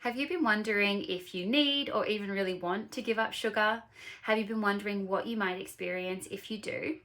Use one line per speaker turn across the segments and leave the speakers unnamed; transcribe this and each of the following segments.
Have you been wondering if you need or even really want to give up sugar? Have you been wondering what you might experience if you do?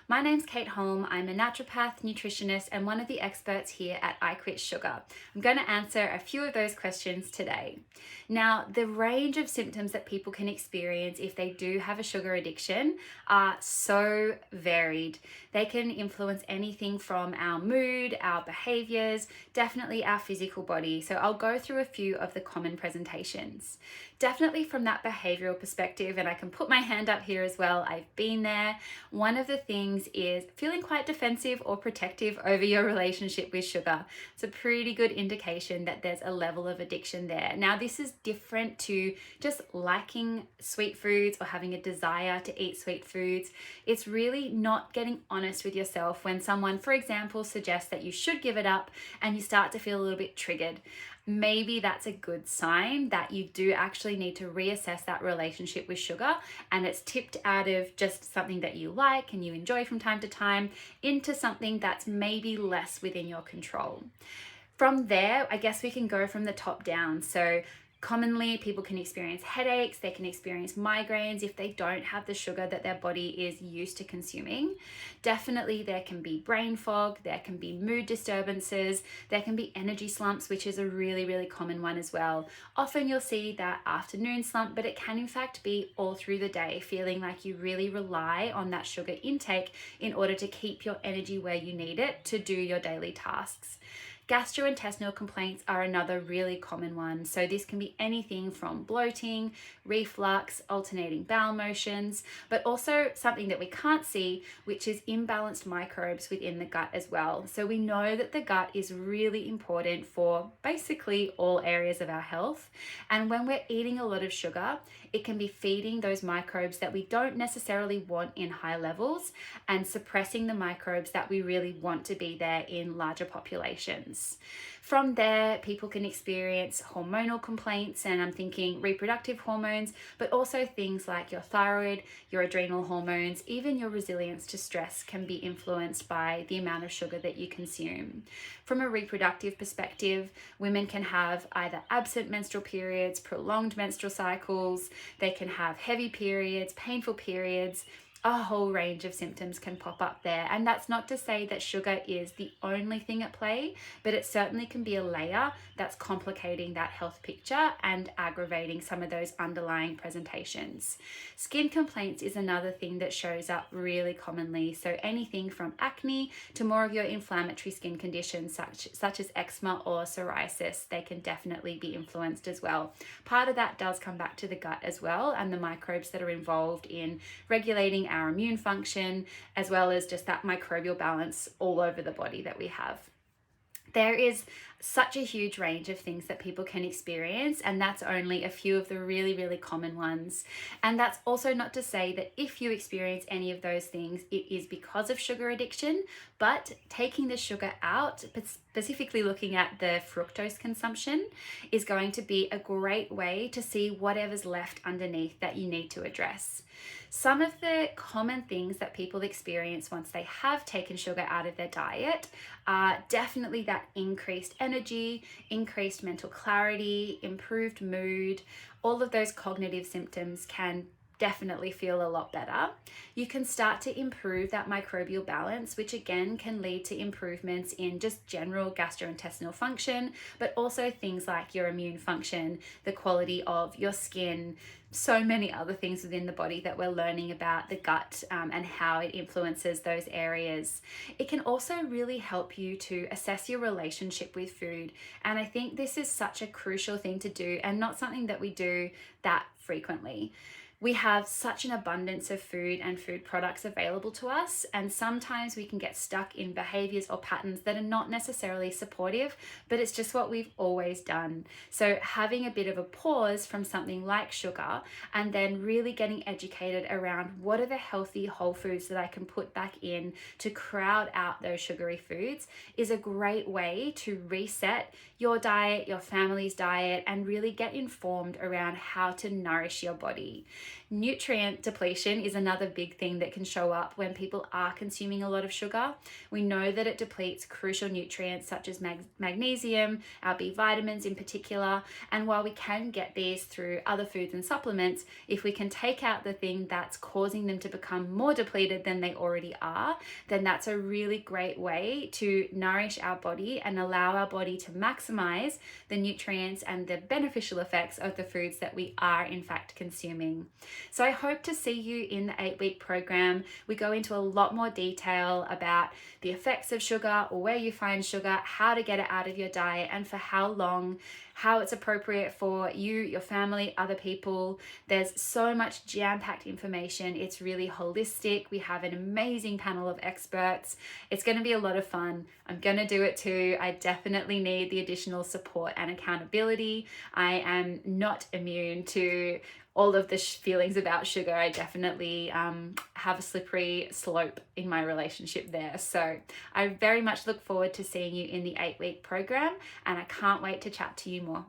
My name's Kate Holm. I'm a naturopath, nutritionist, and one of the experts here at I Quit Sugar. I'm going to answer a few of those questions today. Now, the range of symptoms that people can experience if they do have a sugar addiction are so varied. They can influence anything from our mood, our behaviors, definitely our physical body. So I'll go through a few of the common presentations. Definitely from that behavioral perspective, and I can put my hand up here as well, I've been there. One of the things is feeling quite defensive or protective over your relationship with sugar. It's a pretty good indication that there's a level of addiction there. Now, this is different to just liking sweet foods or having a desire to eat sweet foods. It's really not getting honest with yourself when someone, for example, suggests that you should give it up and you start to feel a little bit triggered. Maybe that's a good sign that you do actually need to reassess that relationship with sugar, and it's tipped out of just something that you like and you enjoy from time to time into something that's maybe less within your control. From there, I guess we can go from the top down. So commonly, people can experience headaches, they can experience migraines if they don't have the sugar that their body is used to consuming. Definitely, there can be brain fog, there can be mood disturbances, there can be energy slumps, which is a really, really common one as well. Often you'll see that afternoon slump, but it can in fact be all through the day, feeling like you really rely on that sugar intake in order to keep your energy where you need it to do your daily tasks. Gastrointestinal complaints are another really common one. So this can be anything from bloating, reflux, alternating bowel motions, but also something that we can't see, which is imbalanced microbes within the gut as well. So we know that the gut is really important for basically all areas of our health. And when we're eating a lot of sugar, it can be feeding those microbes that we don't necessarily want in high levels and suppressing the microbes that we really want to be there in larger populations. From there, people can experience hormonal complaints, and I'm thinking reproductive hormones, but also things like your thyroid, your adrenal hormones, even your resilience to stress can be influenced by the amount of sugar that you consume. From a reproductive perspective, women can have either absent menstrual periods, prolonged menstrual cycles, they can have heavy periods, painful periods. A whole range of symptoms can pop up there. And that's not to say that sugar is the only thing at play, but it certainly can be a layer that's complicating that health picture and aggravating some of those underlying presentations. Skin complaints is another thing that shows up really commonly. So anything from acne to more of your inflammatory skin conditions such as eczema or psoriasis, they can definitely be influenced as well. Part of that does come back to the gut as well, and the microbes that are involved in regulating our immune function, as well as just that microbial balance all over the body that we have. There is such a huge range of things that people can experience, and that's only a few of the really, really common ones. And that's also not to say that if you experience any of those things, it is because of sugar addiction, but taking the sugar out, specifically looking at the fructose consumption, is going to be a great way to see whatever's left underneath that you need to address. Some of the common things that people experience once they have taken sugar out of their diet are definitely that increased energy, increased mental clarity, improved mood. All of those cognitive symptoms can definitely feel a lot better. You can start to improve that microbial balance, which again can lead to improvements in just general gastrointestinal function, but also things like your immune function, the quality of your skin, so many other things within the body that we're learning about the gut and how it influences those areas. It can also really help you to assess your relationship with food. And I think this is such a crucial thing to do and not something that we do that frequently. We have such an abundance of food and food products available to us, and sometimes we can get stuck in behaviors or patterns that are not necessarily supportive, but it's just what we've always done. So having a bit of a pause from something like sugar and then really getting educated around what are the healthy whole foods that I can put back in to crowd out those sugary foods is a great way to reset your diet, your family's diet, and really get informed around how to nourish your body. Nutrient depletion is another big thing that can show up when people are consuming a lot of sugar. We know that it depletes crucial nutrients such as magnesium, our B vitamins in particular, and while we can get these through other foods and supplements, if we can take out the thing that's causing them to become more depleted than they already are, then that's a really great way to nourish our body and allow our body to maximize the nutrients and the beneficial effects of the foods that we are in fact consuming. So I hope to see you in the 8-week program. We go into a lot more detail about the effects of sugar, or where you find sugar, how to get it out of your diet, and for how long, how it's appropriate for you, your family, other people. There's so much jam-packed information. It's really holistic. We have an amazing panel of experts. It's going to be a lot of fun. I'm going to do it too. I definitely need the additional support and accountability. I am not immune to all of the feelings about sugar. I definitely have a slippery slope in my relationship there. So I very much look forward to seeing you in the 8-week program, and I can't wait to chat to you more.